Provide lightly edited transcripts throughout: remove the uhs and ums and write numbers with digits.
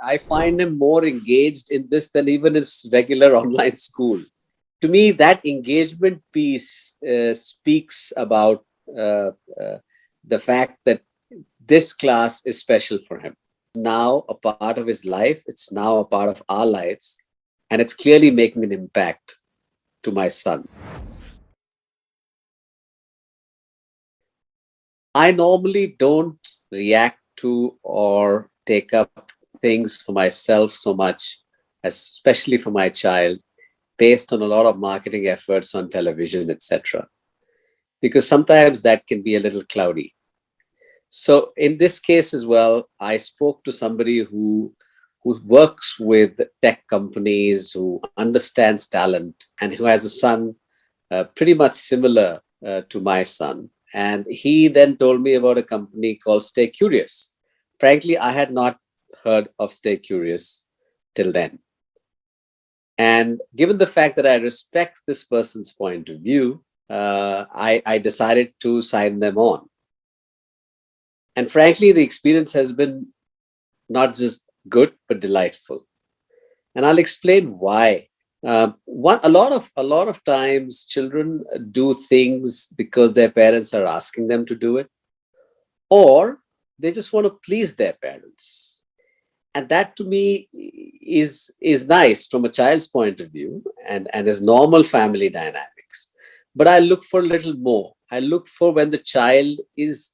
I find him more engaged in this than even his regular online school. To me, that engagement piece speaks about uh, uh, the fact that this class is special for him. Now a part of his life, it's now a part of our lives, and it's clearly making an impact to my son. I normally don't react to or take up things for myself so much, especially for my child, based on a lot of marketing efforts on television, etc. Because sometimes that can be a little cloudy. So in this case as well, I spoke to somebody who works with tech companies, who understands talent, and who has a son pretty much similar to my son. And he then told me about a company called StayQrious. Frankly, I had not heard of StayQrious till then. And given the fact that I respect this person's point of view, I decided to sign them on. And frankly, the experience has been not just good, but delightful. And I'll explain why. A lot of times, children do things because their parents are asking them to do it, or they just want to please their parents. And that to me is nice from a child's point of view and is normal family dynamics. But I look for a little more. I look for when the child is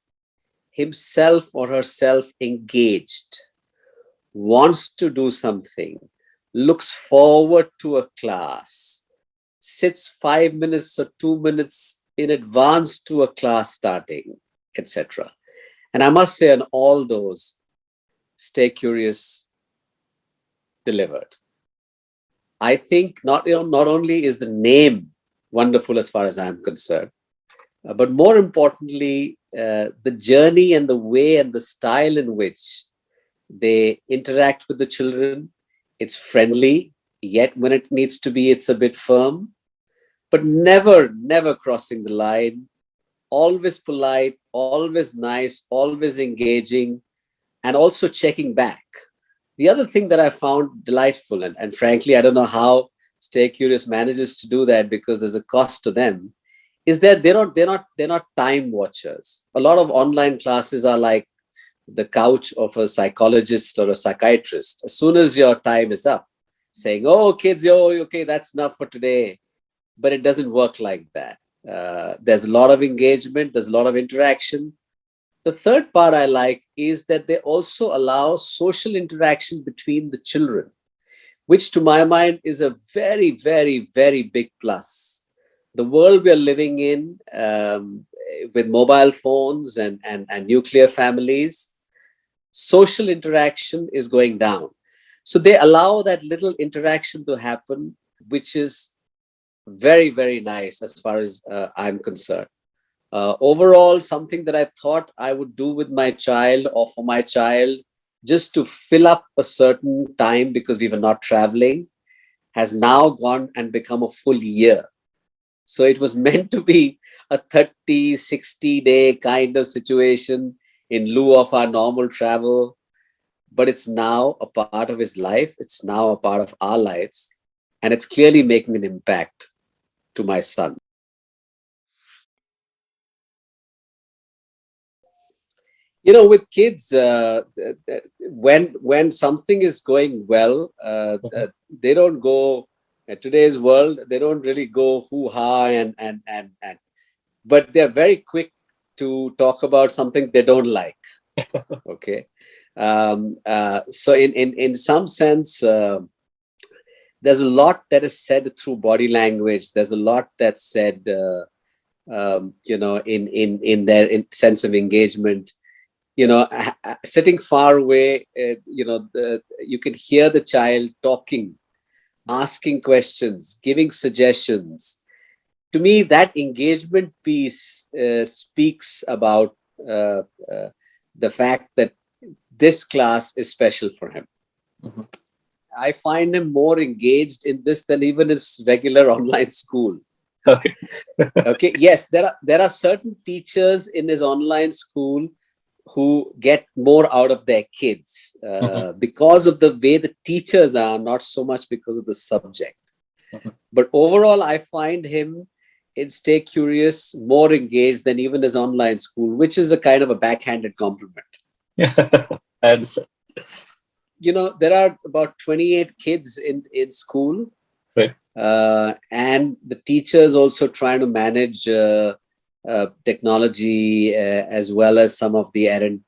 himself or herself engaged, wants to do something, looks forward to a class, sits 5 minutes or 2 minutes in advance to a class starting, etc. And I must say, on all those, StayQrious delivered. I think not only is the name wonderful as far as I'm concerned, but more importantly, the journey and the way and the style in which they interact with the children. It's friendly, yet when it needs to be, it's a bit firm, but never crossing the line. Always polite, always nice, always engaging, and also checking back. The other thing that I found delightful, and frankly, I don't know how StayQrious manages to do that because there's a cost to them, is that they're not time watchers. A lot of online classes are like the couch of a psychologist or a psychiatrist. As soon as your time is up, saying, "Oh, kids, okay, that's enough for today," but it doesn't work like that. There's a lot of engagement. There's a lot of interaction. The third part I like is that they also allow social interaction between the children, which to my mind is a very big plus. The world we are living in, with mobile phones and nuclear families, social interaction is going down. So they allow that little interaction to happen, which is very nice as far as I'm concerned. Overall, something that I thought I would do with my child or for my child just to fill up a certain time because we were not traveling has now gone and become a full year. So it was meant to be a 30, 60-day kind of situation in lieu of our normal travel. But it's now a part of his life. It's now a part of our lives. And it's clearly making an impact to my son. With kids, when something is going well, they don't go. In today's world, they don't really go hoo-ha and but they're very quick to talk about something they don't like. Okay, so in some sense, there's a lot that is said through body language. There's a lot that's said, in their sense of engagement. Sitting far away, you can hear the child talking, asking questions, giving suggestions. To me, that engagement piece speaks about the fact that this class is special for him. Mm-hmm. I find him more engaged in this than even his regular online school. Okay. Okay. Yes, there are certain teachers in his online school who get more out of their kids because of the way the teachers are, not so much because of the subject. But overall, I find him in Stay Curious more engaged than even his online school, which is a kind of a backhanded compliment. I understand. There are about 28 kids in school, Right. and the teachers also trying to manage technology as well as some of the errant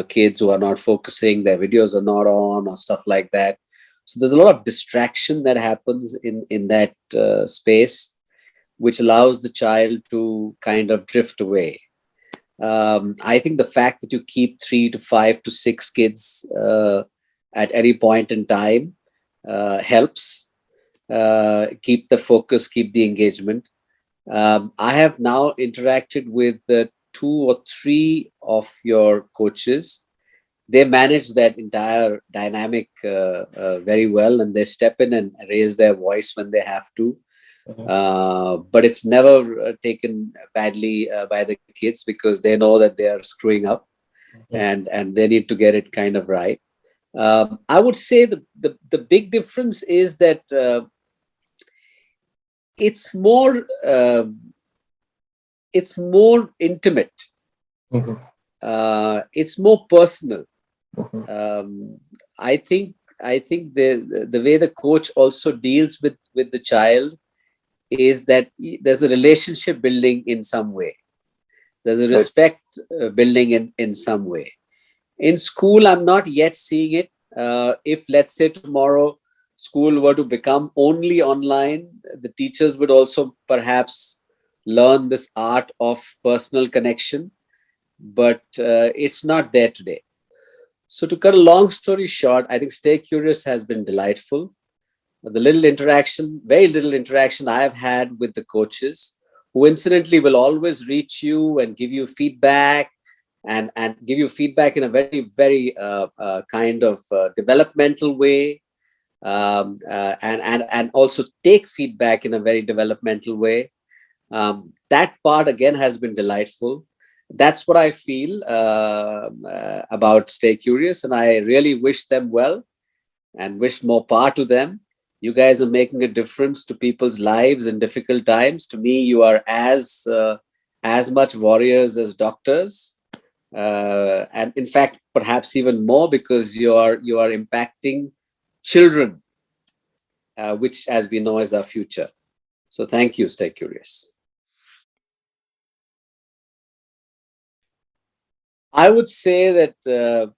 kids who are not focusing, their videos are not on or stuff like that. So there's a lot of distraction that happens in that space, which allows the child to kind of drift away. I think the fact that you keep 3 to 5 to 6 kids at any point in time helps keep the focus, keep the engagement. I have now interacted with 2 or 3 of your coaches. They manage that entire dynamic very well, and they step in and raise their voice when they have to. But it's never taken badly by the kids, because they know that they are screwing up, and they need to get it kind of right. I would say the big difference is that it's more intimate. It's more personal. I think the way the coach also deals with the child is that there's a relationship building in some way. There's a respect building in some way. In school, I'm not yet seeing it. If, let's say, tomorrow school were to become only online, the teachers would also perhaps learn this art of personal connection, but it's not there today. So to cut a long story short, I think Stay Curious has been delightful. The very little interaction I have had with the coaches, who incidentally will always reach you and give you feedback, and give you feedback in a very, very kind of developmental way, and also take feedback in a very developmental way. That part again has been delightful. That's what I feel about Stay Curious, and I really wish them well and wish more power to them. You guys are making a difference to people's lives in difficult times. To me, you are as much warriors as doctors, and in fact, perhaps even more, because you are impacting children, which, as we know, is our future. So, thank you, Stay Curious. I would say that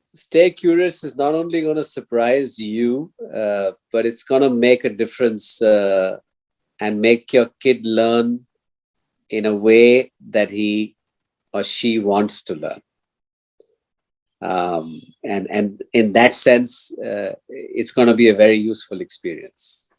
Stay Curious is not only going to surprise you, but it's going to make a difference and make your kid learn in a way that he or she wants to learn. And in that sense, it's going to be a very useful experience.